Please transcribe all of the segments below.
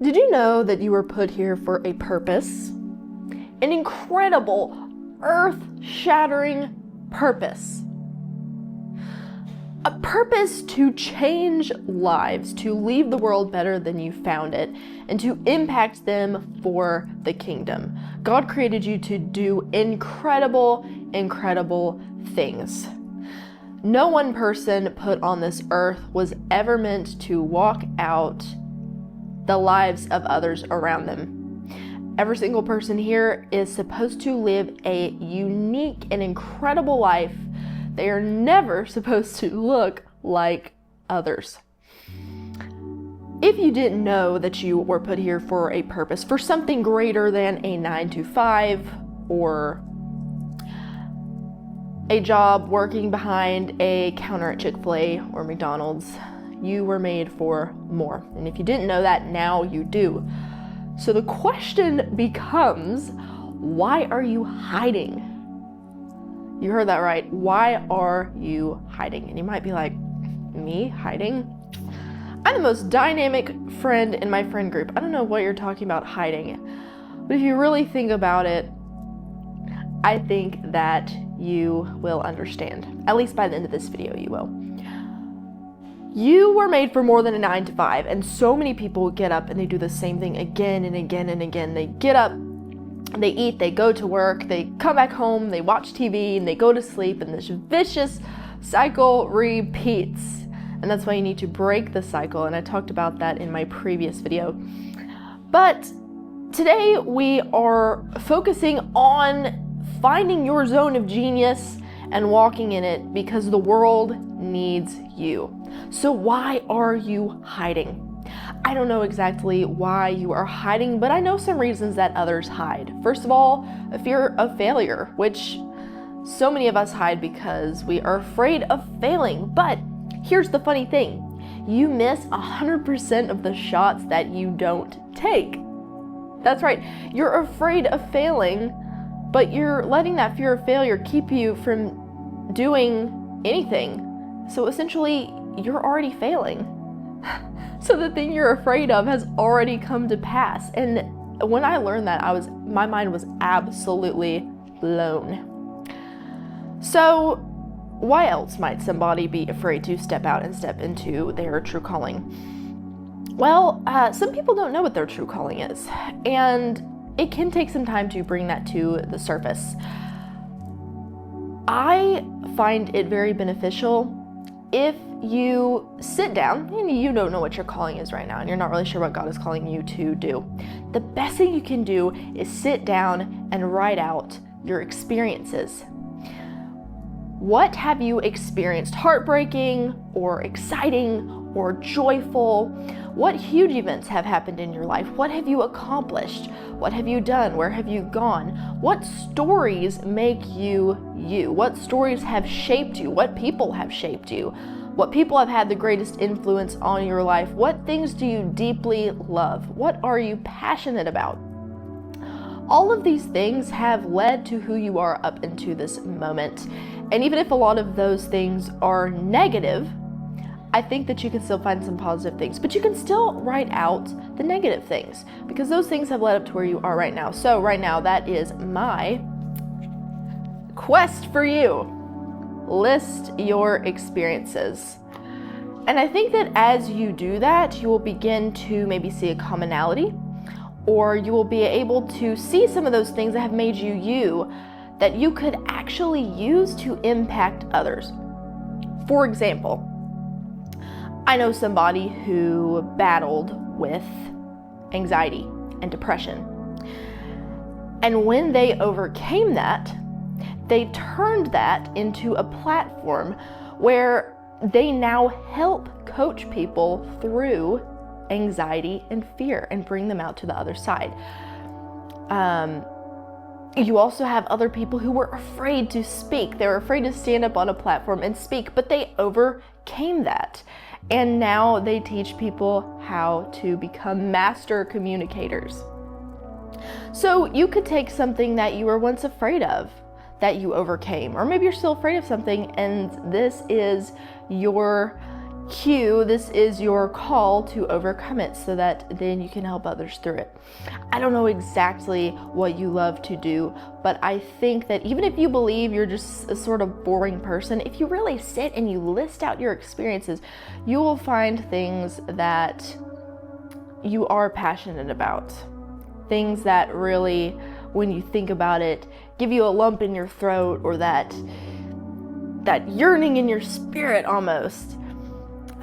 Did you know that you were put here for a purpose? An incredible, earth-shattering purpose. A purpose to change lives, to leave the world better than you found it, and to impact them for the kingdom. God created you to do incredible, incredible things. No one person put on this earth was ever meant to walk out the lives of others around them. Every single person here is supposed to live a unique and incredible life. They are never supposed to look like others. If you didn't know that you were put here for a purpose, for something greater than a 9-to-5 or a job working behind a counter at Chick-fil-A or McDonald's, you were made for more. And if you didn't know that, now you do. So the question becomes, why are you hiding? You heard that right. Why are you hiding? And you might be like, me hiding? I'm the most dynamic friend in my friend group. I don't know what you're talking about hiding. But if you really think about it, I think that you will understand. At least by the end of this video, you will. You were made for more than a 9-to-5, and so many people get up and they do the same thing again and again and again. They get up, they eat, they go to work, they come back home, they watch TV, and they go to sleep, and this vicious cycle repeats. And that's why you need to break the cycle, and I talked about that in my previous video. But today we are focusing on finding your zone of genius and walking in it, because the world needs you. So why are you hiding? I don't know exactly why you are hiding, but I know some reasons that others hide. First of all, a fear of failure, which so many of us hide because we are afraid of failing. But here's the funny thing. You miss 100% of the shots that you don't take. That's right. You're afraid of failing, but you're letting that fear of failure keep you from doing anything. So essentially, you're already failing. So the thing you're afraid of has already come to pass. And when I learned that, my mind was absolutely blown. So why else might somebody be afraid to step out and step into their true calling? Well, some people don't know what their true calling is, and it can take some time to bring that to the surface. I find it very beneficial if you sit down and you don't know what your calling is right now and you're not really sure what God is calling you to do. The best thing you can do is sit down and write out your experiences. What have you experienced? Heartbreaking or exciting or joyful? What huge events have happened in your life? What have you accomplished? What have you done? Where have you gone? What stories make you you? What stories have shaped you? What people have shaped you? What people have had the greatest influence on your life? What things do you deeply love? What are you passionate about? All of these things have led to who you are up into this moment. And even if a lot of those things are negative, I think that you can still find some positive things, but you can still write out the negative things, because those things have led up to where you are right now. So right now, that is my quest for you. List your experiences. And I think that as you do that, you will begin to maybe see a commonality, or you will be able to see some of those things that have made you you, that you could actually use to impact others. For example, I know somebody who battled with anxiety and depression. And when they overcame that, they turned that into a platform where they now help coach people through anxiety and fear and bring them out to the other side. You also have other people who were afraid to speak. They were afraid to stand up on a platform and speak, but they overcame that. And now they teach people how to become master communicators. So you could take something that you were once afraid of, that you overcame, or maybe you're still afraid of something, and this is your Q, this is your call to overcome it so that then you can help others through it. I don't know exactly what you love to do, but I think that even if you believe you're just a sort of boring person, if you really sit and you list out your experiences, you will find things that you are passionate about. Things that really, when you think about it, give you a lump in your throat, or that yearning in your spirit almost.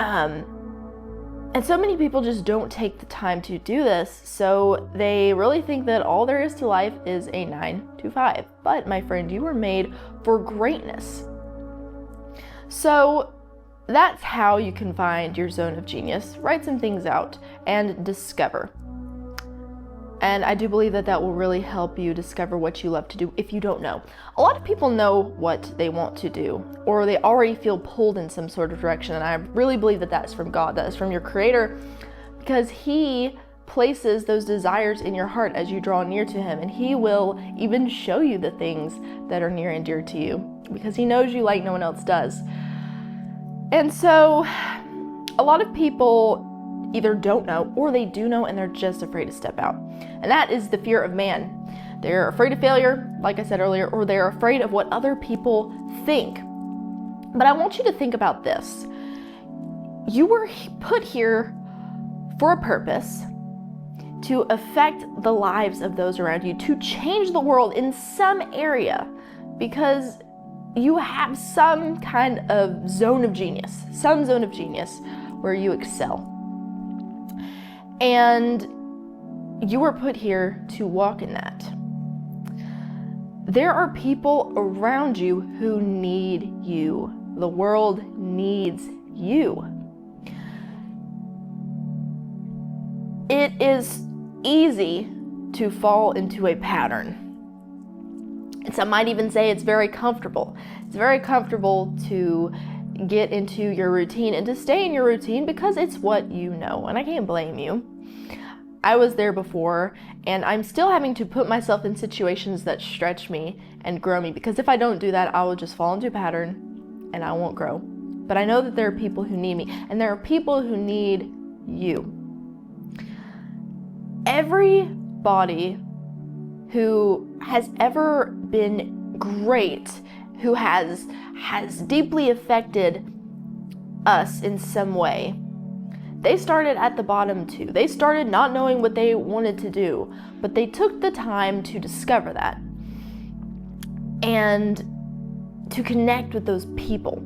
And so many people just don't take the time to do this, so they really think that all there is to life is a 9 to 5. But my friend, you were made for greatness. So that's how you can find your zone of genius. Write some things out and discover. And I do believe that that will really help you discover what you love to do if you don't know. A lot of people know what they want to do, or they already feel pulled in some sort of direction. And I really believe that that's from God, that is from your Creator, because He places those desires in your heart as you draw near to Him. And He will even show you the things that are near and dear to you, because He knows you like no one else does. And so a lot of people either don't know, or they do know and they're just afraid to step out. And that is the fear of man. They're afraid of failure, like I said earlier, or they're afraid of what other people think. But I want you to think about this. You were put here for a purpose, to affect the lives of those around you, to change the world in some area, because you have some kind of zone of genius, where you excel. And you were put here to walk in that. There are people around you who need you. The world needs you. It is easy to fall into a pattern. And some might even say it's very comfortable. It's very comfortable to get into your routine and to stay in your routine because it's what you know. And I can't blame you. I was there before, and I'm still having to put myself in situations that stretch me and grow me, because if I don't do that, I will just fall into a pattern and I won't grow. But I know that there are people who need me, and there are people who need you. Everybody who has ever been great, who has deeply affected us in some way, they started at the bottom too. They started not knowing what they wanted to do, but they took the time to discover that and to connect with those people.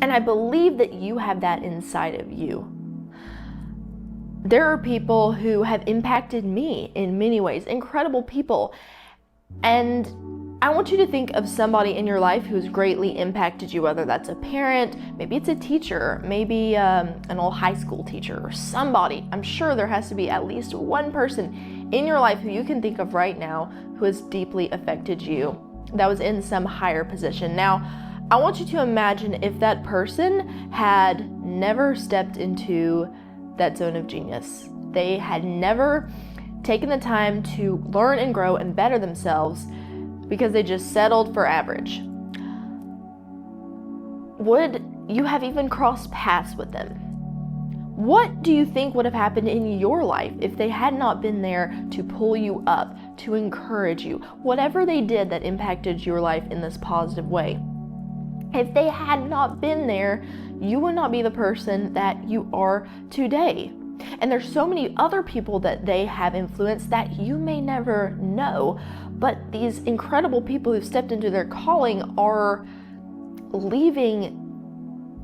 And I believe that you have that inside of you. There are people who have impacted me in many ways, incredible people. And I want you to think of somebody in your life who's greatly impacted you, whether that's a parent, maybe it's a teacher, maybe an old high school teacher, or somebody. I'm sure there has to be at least one person in your life who you can think of right now who has deeply affected you, that was in some higher position. Now, I want you to imagine if that person had never stepped into that zone of genius. They had never taken the time to learn and grow and better themselves because they just settled for average. Would you have even crossed paths with them? What do you think would have happened in your life if they had not been there to pull you up, to encourage you, whatever they did that impacted your life in this positive way? If they had not been there, you would not be the person that you are today. And there's so many other people that they have influenced that you may never know, but these incredible people who've stepped into their calling are leaving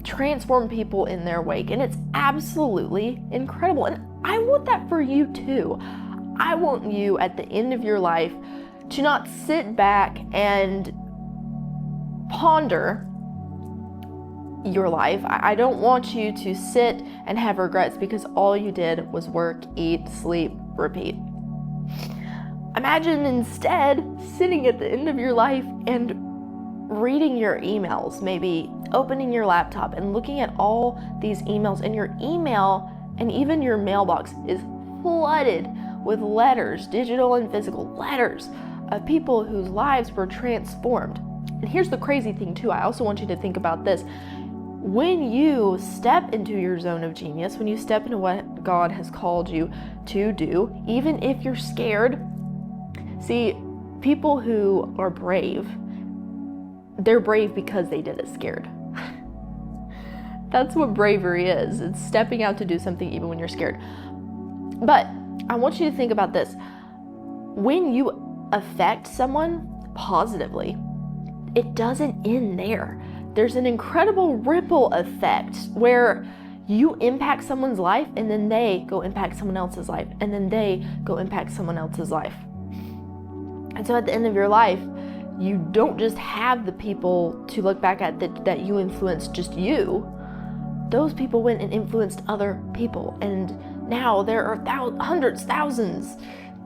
transformed people in their wake, and it's absolutely incredible. And I want that for you too. I want you at the end of your life to not sit back and ponder your life. I don't want you to sit and have regrets because all you did was work, eat, sleep, repeat. Imagine instead sitting at the end of your life and reading your emails, maybe opening your laptop and looking at all these emails, and your email and even your mailbox is flooded with letters, digital and physical letters of people whose lives were transformed. And here's the crazy thing too, I also want you to think about this. When you step into your zone of genius, when you step into what God has called you to do, even if you're scared, see, people who are brave, they're brave because they did it scared. That's what bravery is. It's stepping out to do something even when you're scared. But I want you to think about this. When you affect someone positively, it doesn't end there. There's an incredible ripple effect where you impact someone's life and then they go impact someone else's life and then they go impact someone else's life. And so at the end of your life, you don't just have the people to look back at that you influenced just you. Those people went and influenced other people. And now there are hundreds, thousands,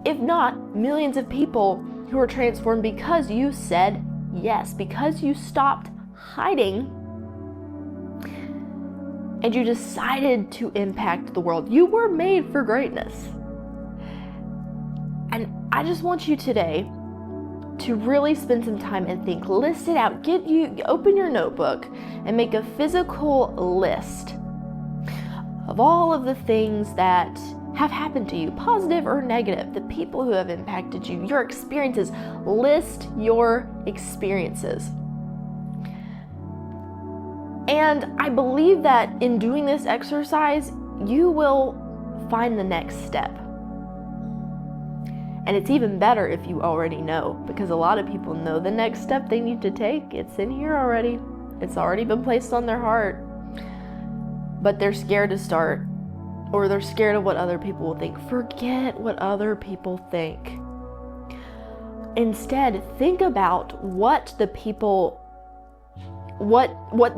if not millions of people who are transformed because you said yes, because you stopped hiding and you decided to impact the world. You were made for greatness. And I just want you today to really spend some time and think, list it out, open your notebook and make a physical list of all of the things that have happened to you, positive or negative, the people who have impacted you, your experiences. List your experiences. And I believe that in doing this exercise, you will find the next step. And it's even better if you already know, because a lot of people know the next step they need to take. It's in here already. It's already been placed on their heart. But they're scared to start, or they're scared of what other people will think. Forget what other people think. Instead, think about what the people, what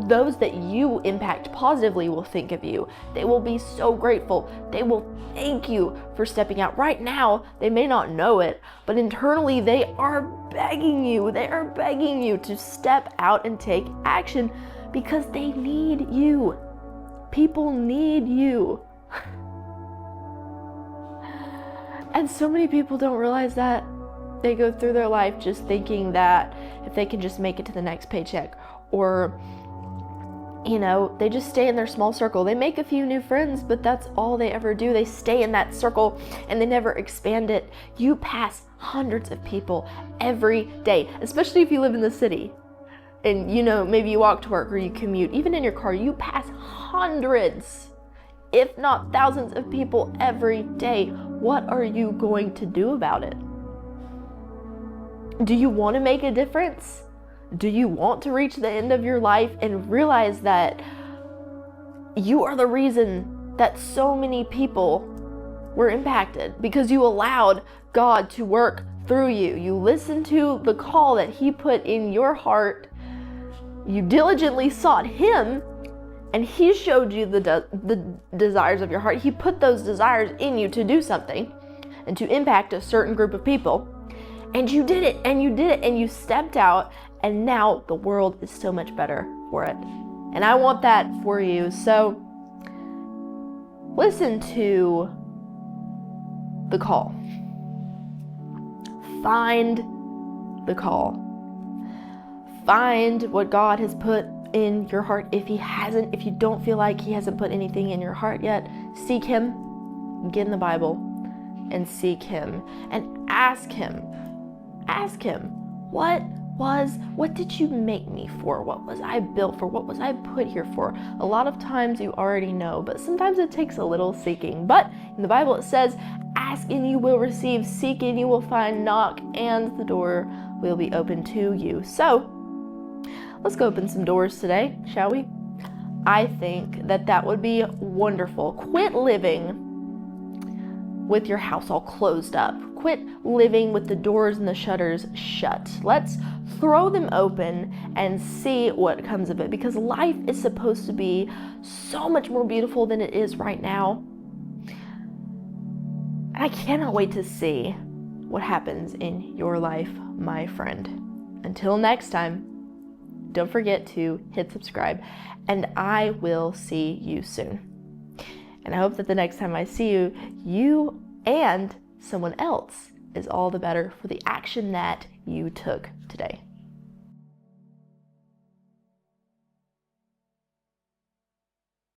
those that you impact positively will think of you. They will be so grateful. They will thank you for stepping out. Right now, they may not know it, but internally they are begging you. They are begging you to step out and take action because they need you. People need you. And so many people don't realize that. They go through their life just thinking that if they can just make it to the next paycheck, or, they just stay in their small circle. They make a few new friends, but that's all they ever do. They stay in that circle and they never expand it. You pass hundreds of people every day, especially if you live in the city. And maybe you walk to work or you commute. Even in your car, you pass hundreds, if not thousands of people every day. What are you going to do about it? Do you want to make a difference? Do you want to reach the end of your life and realize that you are the reason that so many people were impacted because you allowed God to work through you? You listened to the call that He put in your heart. You diligently sought Him, and He showed you the desires of your heart. He put those desires in you to do something and to impact a certain group of people. And you did it, and you did it, and you stepped out, and now the world is so much better for it. And I want that for you. So listen to the call. Find the call. Find what God has put in your heart. If you don't feel like He hasn't put anything in your heart yet, seek Him. Get in the Bible and seek Him and ask Him. Ask Him, what did you make me for? What was I built for? What was I put here for? A lot of times you already know, but sometimes it takes a little seeking. But in the Bible it says, ask and you will receive, seek and you will find, knock and the door will be open to you. So let's go open some doors today, shall we? I think that would be wonderful. Quit living with your house all closed up. Quit living with the doors and the shutters shut. Let's throw them open and see what comes of it, because life is supposed to be so much more beautiful than it is right now. And I cannot wait to see what happens in your life, my friend. Until next time, don't forget to hit subscribe, and I will see you soon. And I hope that the next time I see you, you and someone else is all the better for the action that you took today.